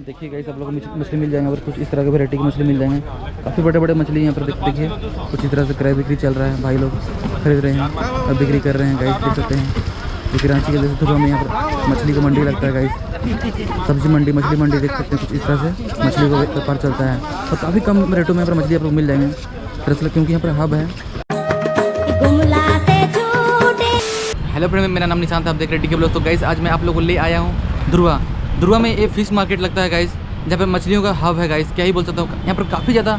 देखिए गाइस आप लोगों को मछली मिल जाएंगे और कुछ इस तरह के वैरायटी की मछली मिल जाएंगे। काफ़ी बड़े बड़े मछली यहाँ पर देखिए कुछ इस तरह से क्रय बिक्री चल रहा है। भाई लोग खरीद रहे हैं और बिक्री कर रहे हैं गाइस, देख सकते हैं। क्योंकि रांची के जैसे धुर्वा में यहाँ पर मछली का मंडी लगता है गाइस, सब्जी मंडी मछली मंडी देख सकते हैं। कुछ इस तरह से मछली का व्यापार चलता है और काफ़ी कम रेटों में यहाँ पर मछली आप लोग मिल जाएंगे दरअसल, क्योंकि यहाँ पर हब है। हेलो फ्रेंड, मेरा नाम निशांत, आप देख रहे हैं टीके ब्लॉग। तो गाइस आज मैं आप लोगों को ले आया हूँ धुर्वा में एक फिश मार्केट लगता है गाइस, जहाँ पे मछलियों का हब है गाइस। क्या ही बोल सकता हूँ, यहाँ पर काफ़ी ज़्यादा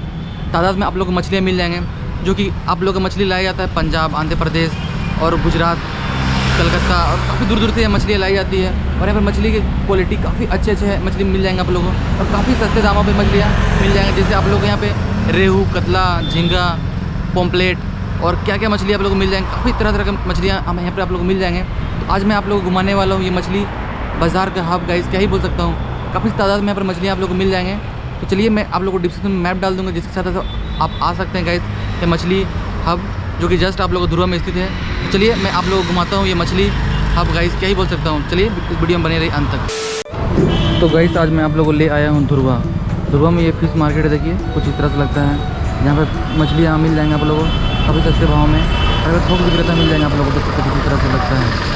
तादाद में आप लोगों को मछलियाँ मिल जाएंगे, जो कि आप लोगों को मछली लाया जाता है पंजाब, आंध्र प्रदेश और गुजरात, कलकत्ता और काफ़ी दूर दूर से मछलियाँ लाई जाती है। और यहाँ पर मछली की क्वालिटी काफ़ी अच्छे है, मछली मिल जाएंगे आप लोगों को और काफ़ी सस्ते दामों पर मछलियाँ मिल जाएंगे। जैसे आप लोग को यहाँ पे रेहू, कतला, झींगा, पोम्पलेट और क्या क्या मछली आप लोगों को मिल जाएंगे। काफ़ी तरह तरह की मछलियाँ हम यहाँ पे आप लोगों को मिल जाएंगे। तो आज मैं आप लोगों को घुमाने वाला हूँ ये मछली बाज़ार का हब गाइस, क्या ही बोल सकता हूँ। काफ़ी तादाद में यहाँ पर मछलियाँ आप लोगों को मिल जाएंगे। तो चलिए मैं आप लोगों को डिस्क्रिप्शन में मैप डाल दूँगा, जिसके साथ आप आ सकते हैं गाइस ये मछली हब, जो कि जस्ट आप लोगों को धुर्वा में स्थित है। तो चलिए मैं आप लोगों को घुमाता हूँ ये मछली हब गाइस, क्या ही बोल सकता हूँ। चलिए इस वीडियो में बने रही अंत तक। तो गाइस आज मैं आप लोगों को ले आया हूँ धुर्वा में। ये फिश मार्केट है, देखिए कुछ इस तरह से लगता है। यहाँ पर मछलियाँ मिल जाएंगे आप लोगों को काफ़ी सस्ते भाव में। अगर थोक विक्रेता मिल जाएंगे आप लोगों को, तो कुछ इस तरह से लगता है।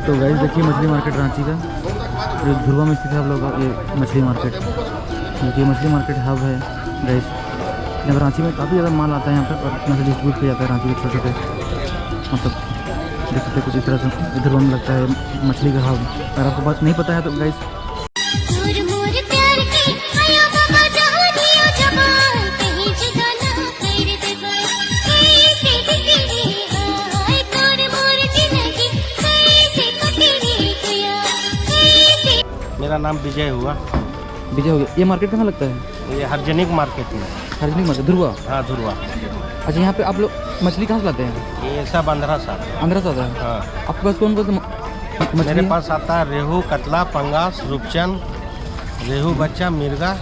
तो गाइस देखिए मछली मार्केट रांची का, जो धुर्वा में स्थित है आप लोगों का ये मछली मार्केट। ये मछली मार्केट हब है गाइस। यहाँ पर रांची में काफ़ी ज़्यादा माल आता है यहाँ पर, और अपना से डिस्ट्रीब्यूट किया जाता है रांची के छोटे छोटे, मतलब देख सकते कुछ इस तरह से धुर्वा में लगता है मछली का हब। अगर आपको बात नहीं पता है तो गाइस मेरा नाम विजय हुआ। विजय हो गया। ये मार्केट कहाँ लगता है? ये हरजनिक मार्केट में। हरजनिक मार्केट धुर्वा? हाँ धुर्वा। अच्छा, यहाँ पे आप लोग मछली कहाँ से लाते हैं? ये सब 15 साल। 15 साल है। हाँ। आपके पास कौन कौन सा मछली? मेरे पास आता है रेहू, कतला, पंगास, रूपचंद, रेहू बच्चा, मिर्गा।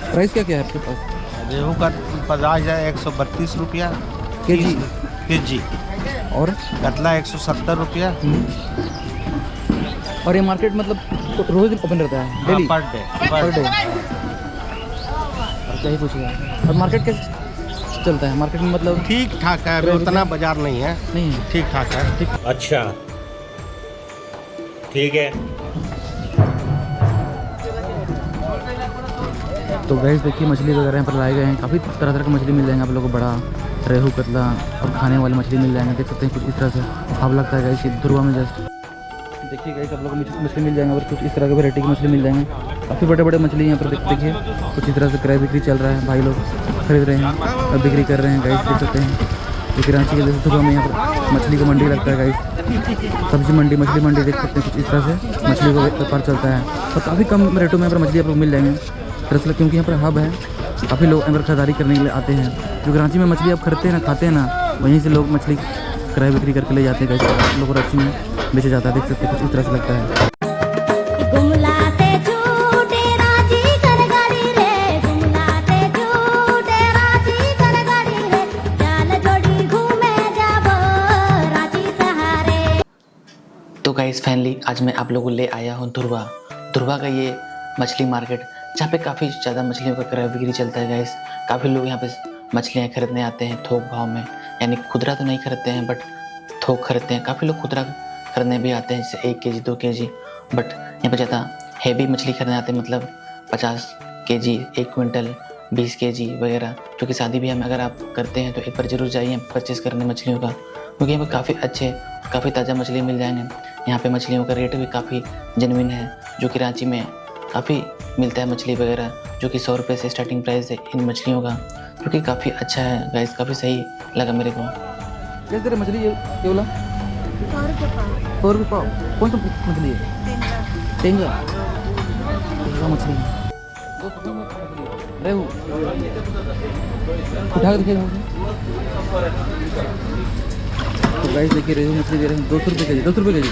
प्राइस क्या क्या है आपके पास? रेहू का 50,132 रुपया केजी और कतला 170 रुपया और ये मार्केट मतलब तो रोज दिन ओपन रहता है? डेली? Per day. और क्या ही पूछेगा। और मार्केट कैसे चलता है? मार्केट में मतलब ठीक ठाक है, अभी उतना बाजार नहीं है। नहीं है, ठीक ठाक है। ठीक। अच्छा ठीक है। तो गैस देखिए मछली वगैरह यहाँ पर लाए गए हैं। काफ़ी तरह तरह की मछली मिल जाएंगे आप लोगों को, बड़ा रेहू, कतला और खाने वाली मछली मिल जाएंगे। देख सकते हैं कुछ इस तरह से हब लगता है गैस धुर्वा में। जस्ट देखिए गाइस आप लोगों को मछली मिल जाएंगे और कुछ इस तरह की वैरायटी की मछली मिल जाएंगे। काफ़ी बड़े बड़े मछली यहाँ पर देखिए कुछ इस तरह से क्रय बिक्री चल रहा है। भाई लोग खरीद रहे हैं और बिक्री कर रहे हैं गाइस, देख सकते हैं। क्योंकि रांची के जैसे धुर्वा में यहाँ पर मछली का मंडी लगता है गाइस, सब्जी मंडी मछली मंडी देख सकते हैं। कुछ इस तरह से मछली का व्यापार चलता है और काफ़ी कम रेटों में यहाँ पर मछली आप लोग मिल जाएंगे दरअसल, क्योंकि यहाँ पर हब है। काफ़ी लोग यहाँ पर खरीदारी करने के लिए आते हैं, क्योंकि रांची में मछली आप खरीदते हैं ना, खाते हैं ना, वहीं से लोग मछली क्रय बिक्री करके ले जाते हैं गाइस। लोग रांची में बेचा जाता है, देख सकते हैं कुछ इस तरह से लगता है। तो गाइस फाइनली आज मैं आप लोगों को ले आया हूँ धुर्वा का ये मछली मार्केट, जहाँ पे काफ़ी ज़्यादा मछलियों का क्रय बिक्री चलता है गाइस। काफ़ी लोग यहाँ पे मछलियाँ खरीदने आते हैं थोक भाव में, यानी खुदरा तो नहीं खरीदते हैं बट थोक खरीदते हैं। काफ़ी लोग खुदरा खरीदने भी आते हैं, जैसे 1 केजी 2 केजी, बट यहाँ पर ज़्यादा हैवी मछली खरीदने आते हैं, मतलब 50 केजी, 1 क्विंटल, 20 केजी वगैरह। क्योंकि शादी ब्याह में अगर आप करते हैं तो एक बार ज़रूर जाइए परचेज़ करने मछलियों का, क्योंकि यहाँ पर काफ़ी अच्छे काफ़ी ताज़ा मछली मिल जाएंगे। यहाँ पे मछलियों का रेट भी काफ़ी जेन्युइन है, जो कि रांची में काफ़ी मिलता है मछली वगैरह, जो कि 100 रुपये से स्टार्टिंग प्राइस है इन मछलियों का, जो कि काफ़ी अच्छा है गाइस, काफ़ी सही लगा मेरे को। किस तरह मछली ये बोला? 100 रुपये पाव। कौन सा मछली है? टेंगा मछली, रेहू उठा के देखिए। तो गाइस देखिए रेहू मछली दे रहे हैं 200 रुपये केजी। 200 रुपये केजी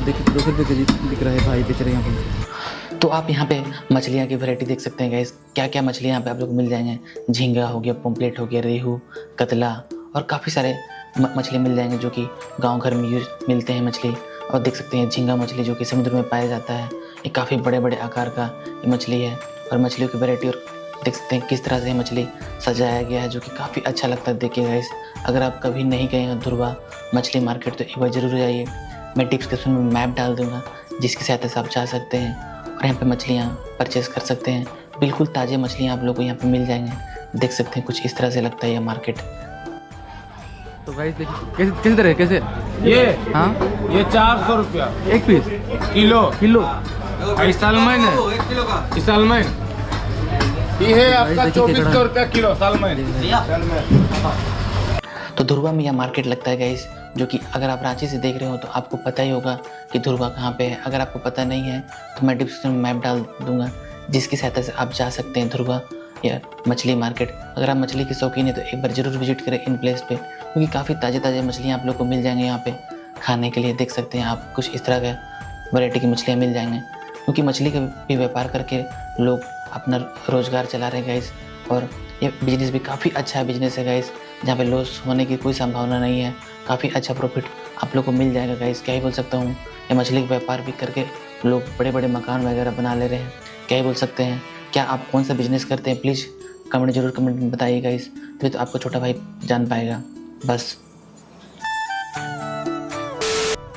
देखिए, 200 रुपये केजी बिक रहा है भाई, बेच रहे हैं यहाँ पे। तो आप यहाँ पे मछलियाँ की वैरायटी देख सकते हैं गाइस, क्या क्या मछलियाँ यहाँ पे आप लोग को मिल जाएंगे। झींगा हो गया, पोम्पलेट हो गया, रेहू, कतला और काफ़ी सारे मछली मिल जाएंगे जो कि गांव घर में यूज मिलते हैं मछली। और देख सकते हैं झींगा मछली जो कि समुद्र में पाया जाता है। ये काफ़ी बड़े बड़े आकार का ये मछली है और मछलियों की वैरायटी। और देख सकते हैं किस तरह से मछली सजाया गया है जो कि काफ़ी अच्छा लगता है देखिए गाइस। अगर आप कभी नहीं गए हैं ध्रुवा मछली मार्केट तो एक बार ज़रूर जाइए। मैं डिस्क्रिप्शन में मैप डाल दूँगा जिसकी सहायता से आप जा सकते हैं और यहाँ पे मछलियाँ परचेस कर सकते हैं। बिल्कुल ताज़े मछलियाँ आप लोग को यहाँ पे मिल जाएंगे। देख सकते हैं कुछ इस तरह से लगता है यह मार्केट। तो गाइस देखिए कैसे तरह कैसे ये हाँ ये 400 रुपया एक पीस किलो। किलो। ये सालमन है, ये सालमन ये है आपका 2400 रुपया किलो सालमन। तो ध्रुवा में यह मार्केट लगता है गाइस, जो कि अगर आप रांची से देख रहे हो तो आपको पता ही होगा कि ध्रुवा कहाँ पे है। अगर आपको पता नहीं है तो मैं डिस्क्रिप्शन में मैप डाल दूंगा जिसकी सहायता से आप जा सकते हैं ध्रुवा या मछली मार्केट। अगर आप मछली के शौकीन है तो एक बार ज़रूर विजिट करें इन प्लेस पे, क्योंकि काफ़ी ताज़े मछलियाँ आप लोग को मिल जाएंगे यहाँ पे खाने के लिए। देख सकते हैं आप कुछ इस तरह का वैरायटी की मछलियाँ मिल जाएंगे, क्योंकि मछली का भी व्यापार करके लोग अपना रोज़गार चला रहे हैं गाइस। और ये बिजनेस भी काफ़ी अच्छा बिजनेस है गाइस, जहाँ पे लॉस होने की कोई संभावना नहीं है। काफ़ी अच्छा प्रॉफिट आप लोग को मिल जाएगा गाइस। क्या ही बोल सकता हूँ, ये मछली का व्यापार भी करके लोग बड़े बड़े मकान वगैरह बना ले रहे हैं। क्या ही बोल सकते हैं। क्या आप कौन सा बिजनेस करते हैं प्लीज़ कमेंट जरूर कमेंट में बताइए गाइस, तभी तो आपको छोटा भाई जान पाएगा। बस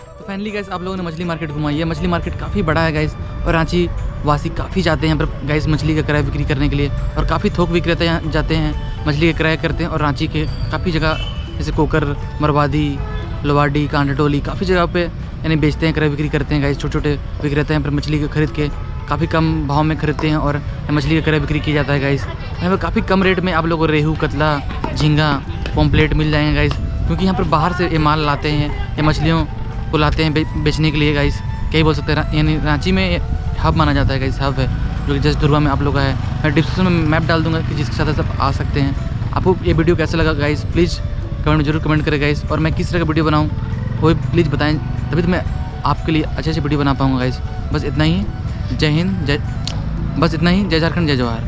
तो फाइनली गाइस आप लोगों ने मछली मार्केट घुमाई है। मछली मार्केट काफ़ी बड़ा है गाइस और रांची वासी काफ़ी जाते हैं यहाँ पर गाइस मछली का किराया बिक्री करने के लिए। और काफ़ी थोक विक्रेता यहाँ जाते हैं मछली का किराया करते हैं। और रांची के काफ़ी जगह जैसे कोकर, मरवादी, लोवाडी, कांटाटोली काफ़ी जगह पे यानी बेचते हैं, किराया बिक्री करते हैं गाइस। छोटे छोटे विक्रेता यहाँ पर मछली को खरीद के काफ़ी कम भाव में खरीदते हैं और मछली का किराया बिक्री किया जाता है गाइस। यहाँ पर काफ़ी कम रेट में आप लोगों को रेहू, कतला, झींगा, पोम्पलेट मिल जाएंगे गाइस, क्योंकि यहाँ पर बाहर से ये माल लाते हैं, ये मछलियों को लाते हैं बेचने के लिए गाइस। क्या ही बोल सकते हैं, यानी रांची में हब माना जाता है गाइस, हब है जो कि जस्ट ध्रुवा में आप लोग का है। मैं डिस्क्रिप्शन में मैप डाल दूंगा कि जिसके साथ सब आ सकते हैं। आपको ये वीडियो कैसा लगा गाइस प्लीज़ कमेंट में जरूर कमेंट करें गाइस। और मैं किस तरह का वीडियो बनाऊँ वो प्लीज़ बताएं, तभी तो मैं आपके लिए अच्छे वीडियो बना पाऊँगा गाइस। बस इतना ही, जय हिंद, जय झारखंड, जय जवाहर।